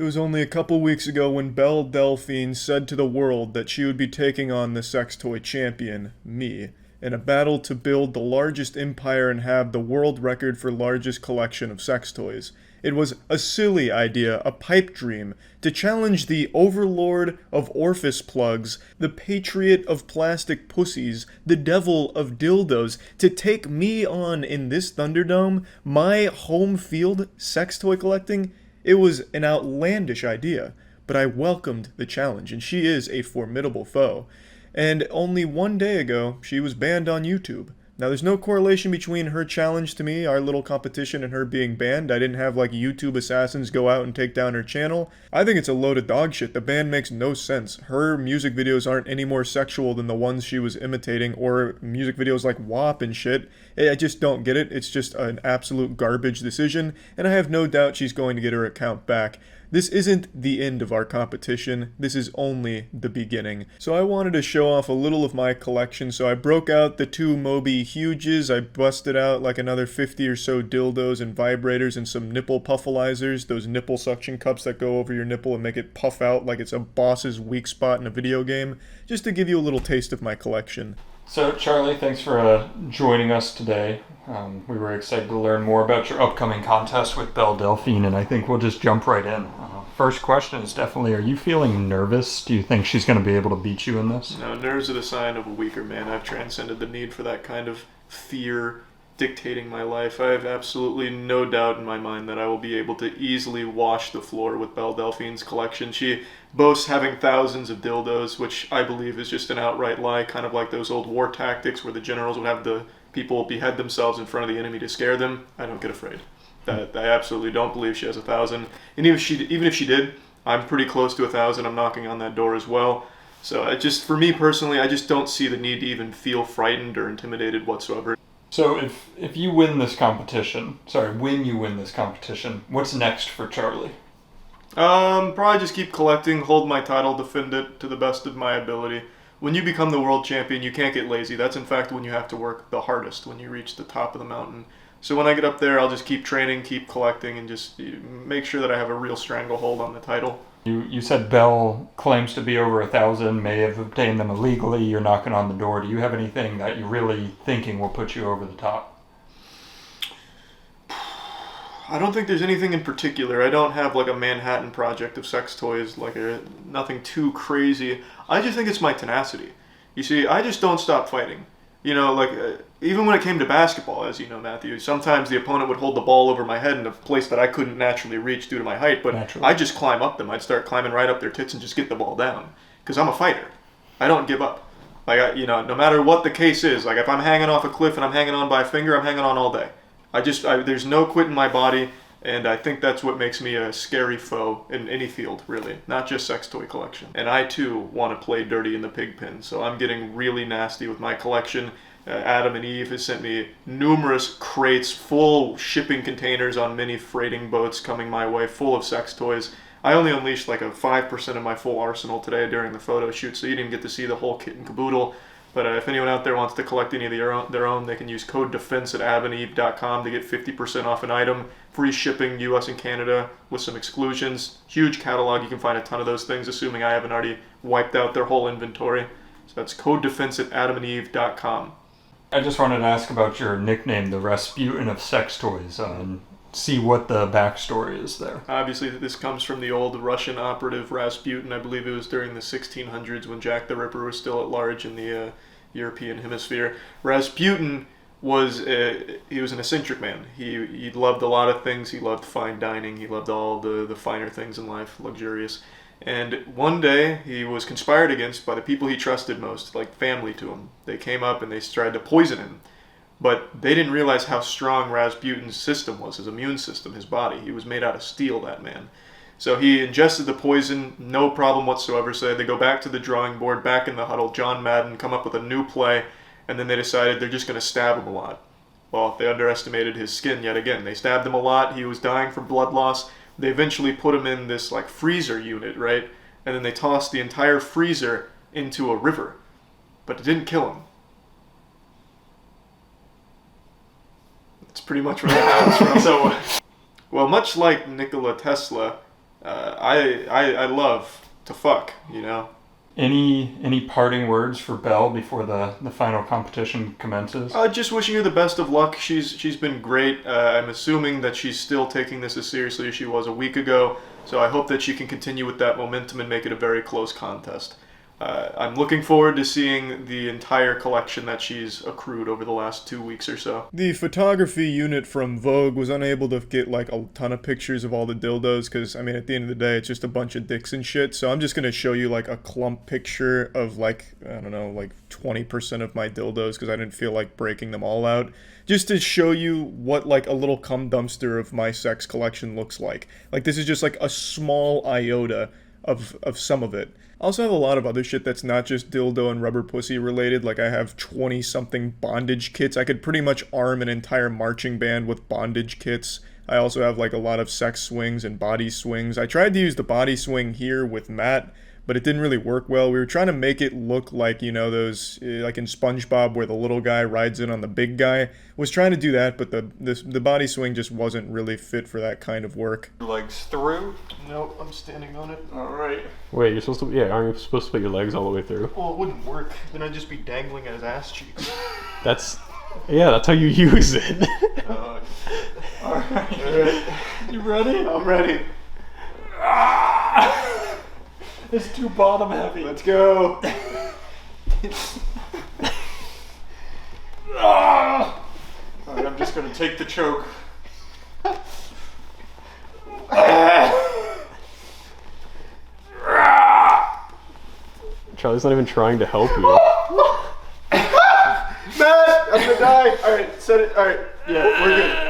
It was only a couple weeks ago when Belle Delphine said to the world that she would be taking on the sex toy champion, me, in a battle to build the largest empire and have the world record for largest collection of sex toys. It was a silly idea, a pipe dream, to challenge the overlord of orifice plugs, the patriot of plastic pussies, the devil of dildos, to take me on in this Thunderdome, my home field sex toy collecting. It was an outlandish idea, but I welcomed the challenge, and she is a formidable foe. And only one day ago, she was banned on YouTube. Now, there's no correlation between her challenge to me, our little competition, and her being banned. I didn't have, like, YouTube assassins go out and take down her channel. I think it's a load of dog shit. The ban makes no sense. Her music videos aren't any more sexual than the ones she was imitating, or music videos like WAP and shit. I just don't get it. It's just an absolute garbage decision, and I have no doubt she's going to get her account back. This isn't the end of our competition, this is only the beginning. So I wanted to show off a little of my collection, so I broke out the two Moby Huges, I busted out like another 50 or so dildos and vibrators and some nipple puffalizers, those nipple suction cups that go over your nipple and make it puff out like it's a boss's weak spot in a video game, just to give you a little taste of my collection. So, Charlie, thanks for joining us today. We were excited to learn more about your upcoming contest with Belle Delphine, and I think we'll just jump right in. First question is definitely, are you feeling nervous? Do you think she's going to be able to beat you in this? No, nerves are the sign of a weaker man. I've transcended the need for that kind of fear dictating my life. I have absolutely no doubt in my mind that I will be able to easily wash the floor with Belle Delphine's collection. She boasts having thousands of dildos, which I believe is just an outright lie, kind of like those old war tactics where the generals would have the people behead themselves in front of the enemy to scare them. I don't get afraid. I absolutely don't believe she has 1,000. And even if she did, I'm pretty close to 1,000. I'm knocking on that door as well. So for me personally, I just don't see the need to even feel frightened or intimidated whatsoever. So if you win this competition, when you win this competition, what's next for Charlie? Probably just keep collecting, hold my title, defend it to the best of my ability. When you become the world champion, you can't get lazy. That's in fact when you have to work the hardest, when you reach the top of the mountain. So when I get up there, I'll just keep training, keep collecting, and just make sure that I have a real stranglehold on the title. You said Belle claims to be over 1,000, may have obtained them illegally, you're knocking on the door. Do you have anything that you're really thinking will put you over the top? I don't think there's anything in particular. I don't have like a Manhattan Project of sex toys, nothing too crazy. I just think it's my tenacity. You see, I just don't stop fighting. You know, even when it came to basketball, as you know, Matthew, sometimes the opponent would hold the ball over my head in a place that I couldn't naturally reach due to my height, but I'd just climb up them. I'd start climbing right up their tits and just get the ball down. Because I'm a fighter. I don't give up. No matter what the case is, if I'm hanging off a cliff and I'm hanging on by a finger, I'm hanging on all day. There's no quit in my body, and I think that's what makes me a scary foe in any field, really, not just sex toy collection. And I, too, want to play dirty in the pig pen, so I'm getting really nasty with my collection. Adam and Eve has sent me numerous crates, full shipping containers on many freighting boats coming my way, full of sex toys. I only unleashed like a 5% of my full arsenal today during the photo shoot, so you didn't get to see the whole kit and caboodle. But if anyone out there wants to collect any of their own, they can use code DEFENSE at adamandeve.com to get 50% off an item, free shipping US and Canada with some exclusions. Huge catalog, you can find a ton of those things, assuming I haven't already wiped out their whole inventory. So that's code DEFENSE at adamandeve.com. I just wanted to ask about your nickname, the Rasputin of sex toys, see what the backstory is there. Obviously, this comes from the old Russian operative Rasputin. I believe it was during the 1600s when Jack the Ripper was still at large in the European hemisphere. Rasputin was he was an eccentric man. He loved a lot of things. He loved fine dining. He loved all the finer things in life, luxurious. And one day he was conspired against by the people he trusted most, like family to him. They came up and they tried to poison him. But they didn't realize how strong Rasputin's system was, his immune system, his body. He was made out of steel, that man. So he ingested the poison, no problem whatsoever. So they go back to the drawing board, back in the huddle, John Madden, come up with a new play, and then they decided they're just going to stab him a lot. Well, they underestimated his skin yet again. They stabbed him a lot. He was dying from blood loss. They eventually put him in this freezer unit, right? And then they tossed the entire freezer into a river. But it didn't kill him. That's pretty much where that comes from. So, well, much like Nikola Tesla, I love to fuck, you know. Any parting words for Belle before the final competition commences? Just wishing her the best of luck. She's been great. I'm assuming that she's still taking this as seriously as she was a week ago. So I hope that she can continue with that momentum and make it a very close contest. I'm looking forward to seeing the entire collection that she's accrued over the last 2 weeks or so. The photography unit from Vogue was unable to get like a ton of pictures of all the dildos because, I mean, at the end of the day, it's just a bunch of dicks and shit. So I'm just going to show you like a clump picture of like, I don't know, like 20% of my dildos because I didn't feel like breaking them all out. Just to show you what like a little cum dumpster of my sex collection looks like. Like this is just like a small iota of some of it. I also have a lot of other shit that's not just dildo and rubber pussy related. Like I have 20-something bondage kits. I could pretty much arm an entire marching band with bondage kits. I also have like a lot of sex swings and body swings. I tried to use the body swing here with Matt, but it didn't really work well. We were trying to make it look like, you know, those, like in SpongeBob where the little guy rides in on the big guy. Was trying to do that, but the body swing just wasn't really fit for that kind of work. Legs through? Nope, I'm standing on it. Alright. Wait, you're supposed to, yeah, aren't you supposed to put your legs all the way through? Well, it wouldn't work. Then I'd just be dangling at his ass cheeks. That's how you use it. Alright. You ready? I'm ready. It's too bottom heavy. Let's go. Alright, I'm just gonna take the choke. Charlie's not even trying to help you. Matt, I'm gonna die. Alright, set it. Alright, yeah, we're good.